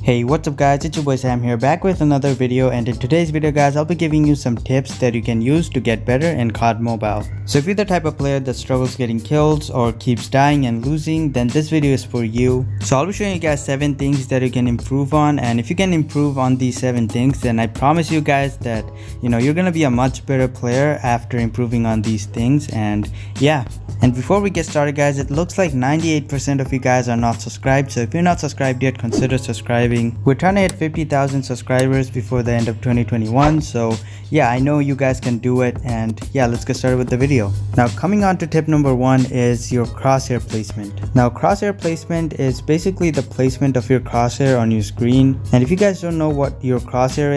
Hey, what's up guys, it's your boy Sam here, back with another video, and in today's video guys I'll be giving you some tips that you can use to get better in COD Mobile. So if you're the type of player that struggles getting kills or keeps dying and losing, then this video is for you. So I'll be showing you guys 7 things that you can improve on, and if you can improve on these 7 things, then I promise you guys that you're gonna be a much better player after improving on these things. And yeah, and before we get started guys, it looks like 98% of you guys are not subscribed, so if you're not subscribed yet, consider subscribing. We're trying to hit 50,000 subscribers before the end of 2021, so yeah, I know you guys can do it. And yeah, let's get started with the video. Now coming on to tip number 1 is your crosshair placement. Now crosshair placement is basically the placement of your crosshair on your screen, and if you guys don't know what your crosshair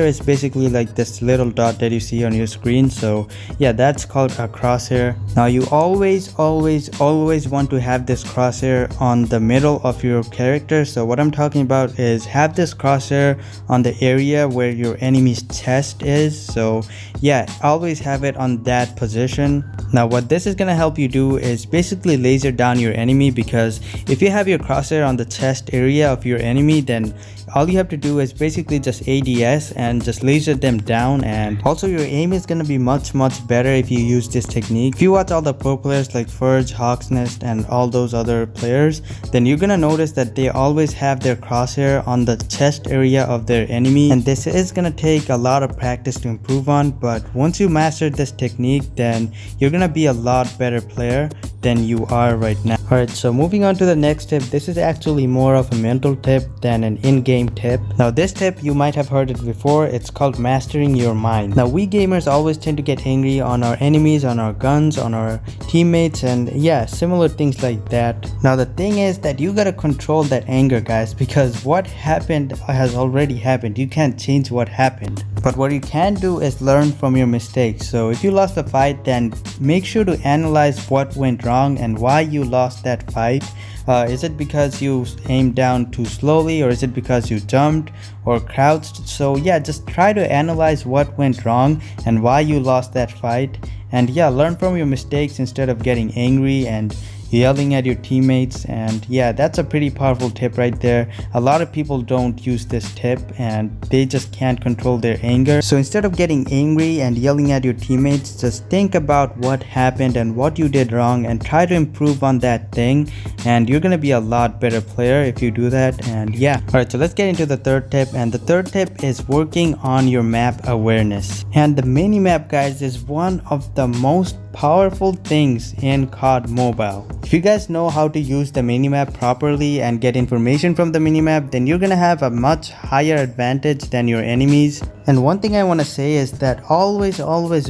is basically like this little dot that you see on your screen. So yeah, that's called a crosshair. Now you always want to have this crosshair on the middle of your character. So what I'm talking about is have this crosshair on the area where your enemy's chest is. So yeah, always have it on that position. Now what this is gonna help you do is basically laser down your enemy, because if you have your crosshair on the chest area of your enemy, then all you have to do is basically just ADS and just laser them down. And also your aim is gonna be much better if you use this technique. If you watch all the pro players like Furge, Hawksnest and all those other players, then you're gonna notice that they always have their crosshair on the chest area of their enemy, and this is gonna take a lot of practice to improve on, but once you master this technique, then you're gonna be a lot better player than you are right now. Alright, so moving on to the next tip. This is actually more of a mental tip than an in-game tip. Now this tip, you might have heard it before. It's called mastering your mind. Now we gamers always tend to get angry on our enemies, on our guns, on our teammates, and yeah, similar things like that. Now the thing is that you gotta control that anger guys, because what happened has already happened. You can't change what happened, but what you can do is learn from your mistakes. So if you lost the fight, then make sure to analyze what went wrong and why you lost that fight. Is it because you aimed down too slowly, or is it because you jumped or crouched? So yeah, just try to analyze what went wrong and why you lost that fight, and yeah, learn from your mistakes instead of getting angry and yelling at your teammates. And yeah, that's a pretty powerful tip right there. A lot of people don't use this tip and they just can't control their anger. So instead of getting angry and yelling at your teammates, just think about what happened and what you did wrong and try to improve on that thing, and you're gonna be a lot better player if you do that. And yeah, alright, so let's get into the third tip, and the third tip is working on your map awareness. And the mini map guys is one of the most powerful things in COD Mobile. If you guys know how to use the minimap properly and get information from the minimap, then you're gonna have a much higher advantage than your enemies. And one thing I want to say is that always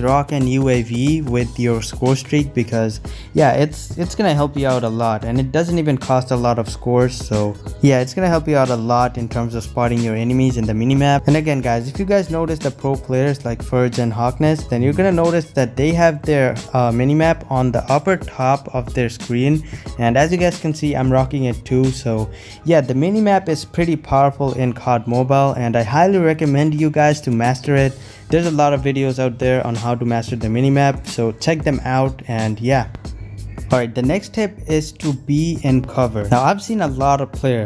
rock an UAV with your score streak, because yeah, it's gonna help you out a lot, and it doesn't even cost a lot of scores. So yeah, it's gonna help you out a lot in terms of spotting your enemies in the minimap. And again guys, if you guys notice the pro players like Furge and Hawksnest, then you're gonna notice that they have their minimap on the upper top of their screen, and as you guys can see, I'm rocking it too. So yeah, the minimap is pretty powerful in COD Mobile, and I highly recommend you guys to master it. There's a lot of videos out there on how to master the minimap, so check them out. And yeah, alright, the next tip is to be in cover. Now I've seen a lot of player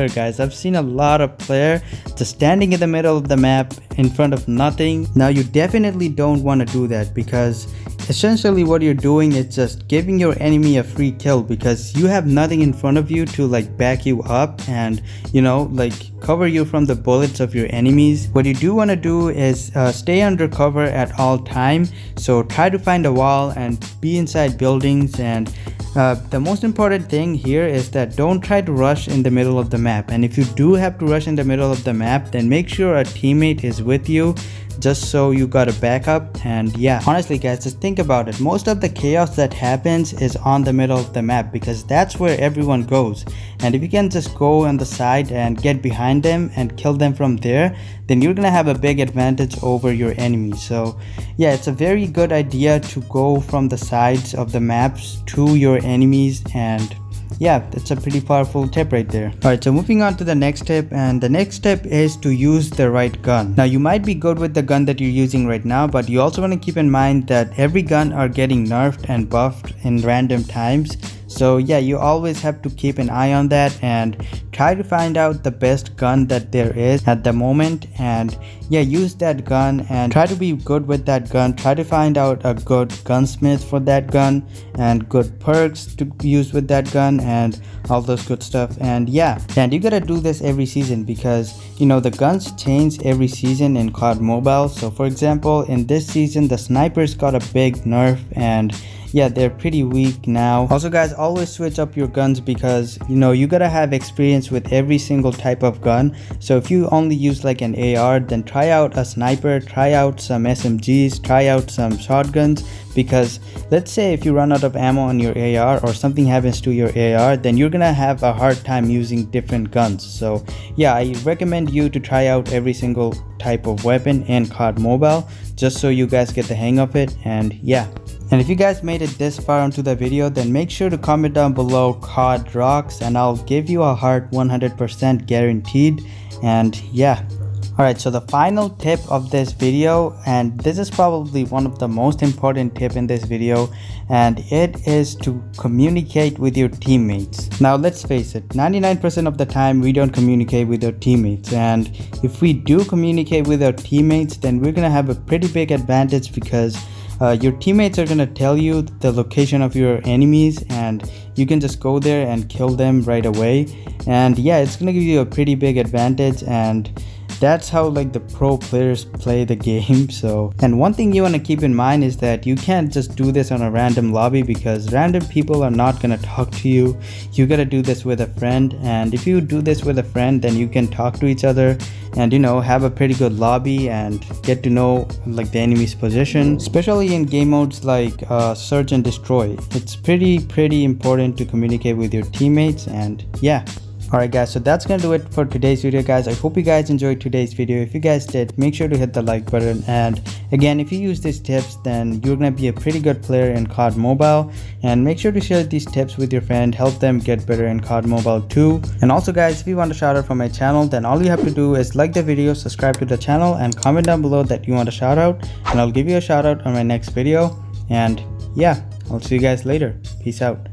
guys, I've seen a lot of player just standing in the middle of the map in front of nothing. Now you definitely don't want to do that, because essentially what you're doing is just giving your enemy a free kill, because you have nothing in front of you to like back you up and like cover you from the bullets of your enemies. What you do want to do is stay under cover at all time. So try to find a wall and be inside buildings. And the most important thing here is that don't try to rush in the middle of the map, and if you do have to rush in the middle of the map, then make sure a teammate is with you, just so you got a backup. And yeah, honestly guys, just think about it. Most of the chaos that happens is on the middle of the map, because that's where everyone goes. And if you can just go on the side and get behind them and kill them from there, then you're gonna have a big advantage over your enemies. So yeah, it's a very good idea to go from the sides of the maps to your enemies. And yeah, that's a pretty powerful tip right there. Alright, so moving on to the next tip, and the next tip is to use the right gun. Now you might be good with the gun that you're using right now, but you also want to keep in mind that every gun are getting nerfed and buffed in random times. So yeah, you always have to keep an eye on that and try to find out the best gun that there is at the moment, and yeah, use that gun and try to be good with that gun. Try to find out a good gunsmith for that gun and good perks to use with that gun and all those good stuff. And yeah, and you gotta do this every season because you know the guns change every season in COD Mobile. So for example, in this season the snipers got a big nerf, and yeah, they're pretty weak now. Also guys, always switch up your guns because you know you gotta have experience with every single type of gun. So if you only use like an AR, then try out a sniper, try out some SMGs, try out some shotguns, because let's say if you run out of ammo on your AR or something happens to your AR, then you're gonna have a hard time using different guns. So yeah, I recommend you to try out every single type of weapon in COD Mobile just so you guys get the hang of it. And yeah, and if you guys made it this far into the video, then make sure to comment down below COD rocks and I'll give you a heart 100% guaranteed. And yeah, alright, so the final tip of this video, and this is probably one of the most important tip in this video, and it is to communicate with your teammates. Now let's face it, 99% of the time we don't communicate with our teammates, and if we do communicate with our teammates, then we're gonna have a pretty big advantage because your teammates are gonna tell you the location of your enemies and you can just go there and kill them right away. And yeah, it's gonna give you a pretty big advantage, and that's how like the pro players play the game. So, and one thing you want to keep in mind is that you can't just do this on a random lobby because random people are not gonna talk to you. You gotta do this with a friend, and if you do this with a friend, then you can talk to each other and you know have a pretty good lobby and get to know like the enemy's position, especially in game modes like search and destroy. It's pretty important to communicate with your teammates. And yeah, alright guys, so that's gonna do it for today's video guys. I hope you guys enjoyed today's video. If you guys did, make sure to hit the like button, and again, if you use these tips, then you're gonna be a pretty good player in COD Mobile. And make sure to share these tips with your friend, help them get better in COD Mobile too. And also guys, if you want a shout out from my channel, then all you have to do is like the video, subscribe to the channel, and comment down below that you want a shout out, and I'll give you a shout out on my next video. And yeah, I'll see you guys later. Peace out.